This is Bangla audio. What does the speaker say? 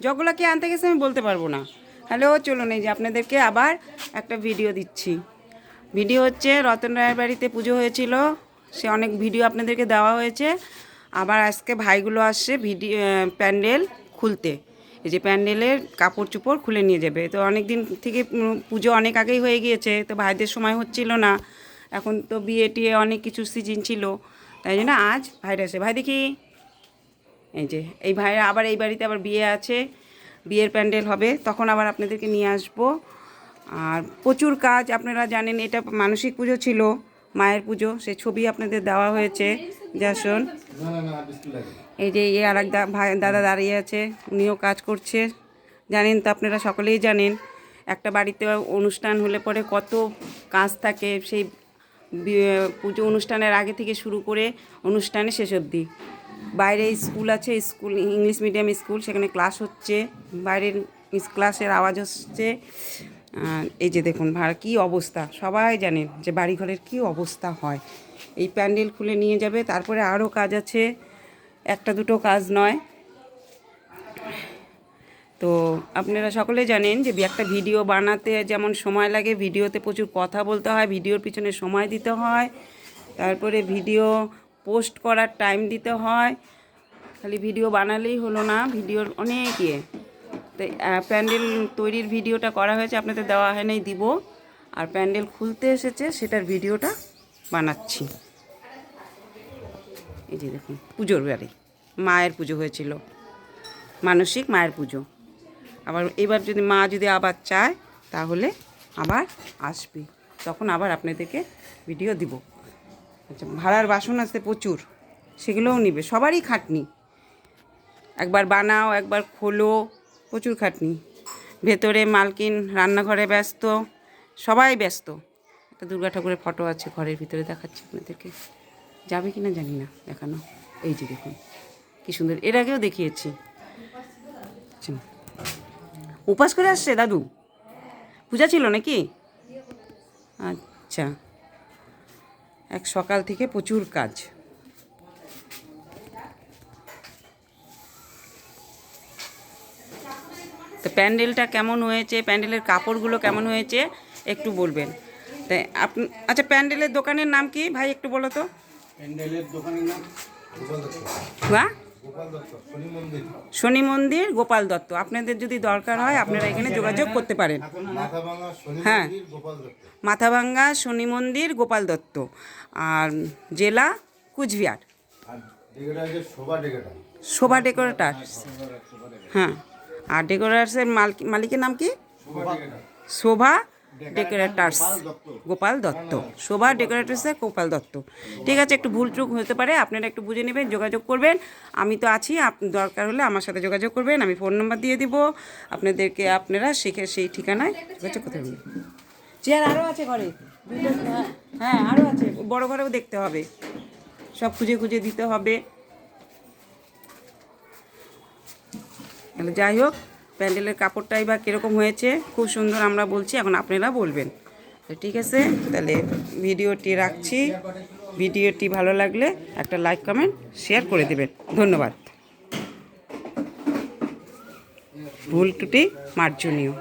জগগুলো কি আনতে গেছে আমি বলতে পারবো না। হ্যালো, চলুন এই যে আপনাদেরকে আবার একটা ভিডিও দিচ্ছি। ভিডিও হচ্ছে রতন রায়ের বাড়িতে পুজো হয়েছিল, সে অনেক ভিডিও আপনাদেরকে দেওয়া হয়েছে। আবার আজকে ভাইগুলো আসছে প্যান্ডেল খুলতে। এই যে প্যান্ডেলের কাপড় চোপড় খুলে নিয়ে যাবে। তো অনেক দিন থেকে পুজো অনেক আগেই হয়ে গিয়েছে, তো ভাইদের সময় হচ্ছিল না। এখন তো বিয়ে টিয়ে অনেক কিছু সিজন ছিল, তাই জন্য আজ ভাইরা আসে। ভাই দেখি, এই যে এই ভাইরা আবার এই বাড়িতে আবার বিয়ে আছে, বিয়ের প্যান্ডেল হবে, তখন আবার আপনাদেরকে নিয়ে আসবো। আর প্রচুর কাজ, আপনারা জানেন এটা মানসিক পুজো ছিল, মায়ের পুজো, সে ছবি আপনাদের দেওয়া হয়েছে। যাসন এই যে আর এক ভাই দাদা দাঁড়িয়ে আছে, উনিও কাজ করছে। জানেন তো, আপনারা সকলেই জানেন একটা বাড়িতে অনুষ্ঠান হলে পরে কত কাজ থাকে, সেই পুজো অনুষ্ঠানের আগে থেকে শুরু করে অনুষ্ঠানে শেষ অবধি। বাইরে স্কুল আছে, স্কুল ইংলিশ মিডিয়াম স্কুল, সেখানে ক্লাস হচ্ছে, বাইরের ক্লাসের আওয়াজ হচ্ছে। এই যে দেখুন ভাড়া কী অবস্থা, সবাই জানেন যে বাড়িঘরের কী অবস্থা হয়। এই প্যান্ডেল খুলে নিয়ে যাবে, তারপরে আরও কাজ আছে, একটা দুটো কাজ নয়। তো আপনারা সকলে জানেন যে একটা ভিডিও বানাতে যেমন সময় লাগে, ভিডিওতে প্রচুর কথা বলতে হয়, ভিডিওর পিছনে সময় দিতে হয়, তারপরে ভিডিও পোস্ট করার টাইম দিতে হয়। খালি ভিডিও বানালেই হলো না, ভিডিওর অনেক তো প্যান্ডেল তৈরির ভিডিওটা করা হয়েছে, আপনাদের দেওয়া হয় নাই, দিব। আর প্যান্ডেল খুলতে এসেছে সেটার ভিডিওটা বানাচ্ছি। এই যে দেখুন পুজোর বাড়ি মায়ের পুজো হয়েছিল, মানসিক মায়ের পুজো। আবার এবার যদি মা যদি আবার চায় তাহলে আবার আসবে, তখন আবার আপনাদেরকে ভিডিও দিব। আচ্ছা, ভাড়ার বাসন আছে প্রচুর, সেগুলোও নিবে, সবারই খাটনি, একবার বানাও একবার খোলো, প্রচুর খাটনি। ভেতরে মালকিন রান্নাঘরে ব্যস্ত, সবাই ব্যস্ত। একটা দুর্গা ঠাকুরের ফটো আছে ঘরের ভিতরে, দেখাচ্ছি আপনাদেরকে, যাবে কি না জানি না দেখানো। এই যে দেখুন কী সুন্দর, এর আগেও দেখিয়েছি। উপাস করে আসছে দাদু, পূজা ছিল নাকি? আচ্ছা, এক সকাল থেকে প্রচুর কাজ। তো প্যান্ডেলটা কেমন হয়েছে, প্যান্ডেলের কাপড়গুলো কেমন হয়েছে একটু বলবেন। তাই আচ্ছা, প্যান্ডেলের দোকানের নাম কি ভাই একটু বলো তো? প্যান্ডেলের দোকানের নাম হ্যাঁ, শনি মন্দির গোপাল দত্ত। আপনাদের যদি দরকার হয় আপনারা এখানে যোগাযোগ করতে পারেন। হ্যাঁ, মাথাভাঙ্গা শনি মন্দির গোপাল দত্ত, আর জেলা কুচবিহার। শোভা ডেকোরেটার্স। হ্যাঁ, আর ডেকোরেটার্সের মালিকের নাম কি? শোভা ডেকোরেটার্স গোপাল দত্ত। শোভা ডেকোরেটার্সের গোপাল দত্ত। ঠিক আছে, একটু ভুল চুক হতে পারে, আপনারা একটু বুঝে নেবেন, যোগাযোগ করবেন। আমি তো আছি, দরকার হলে আমার সাথে যোগাযোগ করবেন, আমি ফোন নাম্বার দিয়ে দিব আপনাদেরকে, আপনারা শিখে সেই ঠিকানায় যোগাযোগ করতে হবে। চেয়ার আরও আছে ঘরে, হ্যাঁ আরও আছে, বড় ঘরেও দেখতে হবে, সব খুঁজে খুঁজে দিতে হবে। যাই হোক, প্যান্ডেলের কাপড়টাই বা কীরকম হয়েছে, খুব সুন্দর আমরা বলছি, এখন আপনারা বলবেন। তো ঠিক আছে, তাহলে ভিডিওটি রাখছি। ভিডিওটি ভালো লাগলে একটা লাইক কমেন্ট শেয়ার করে দেবেন। ধন্যবাদ। ভুল ত্রুটি মার্জনীয়।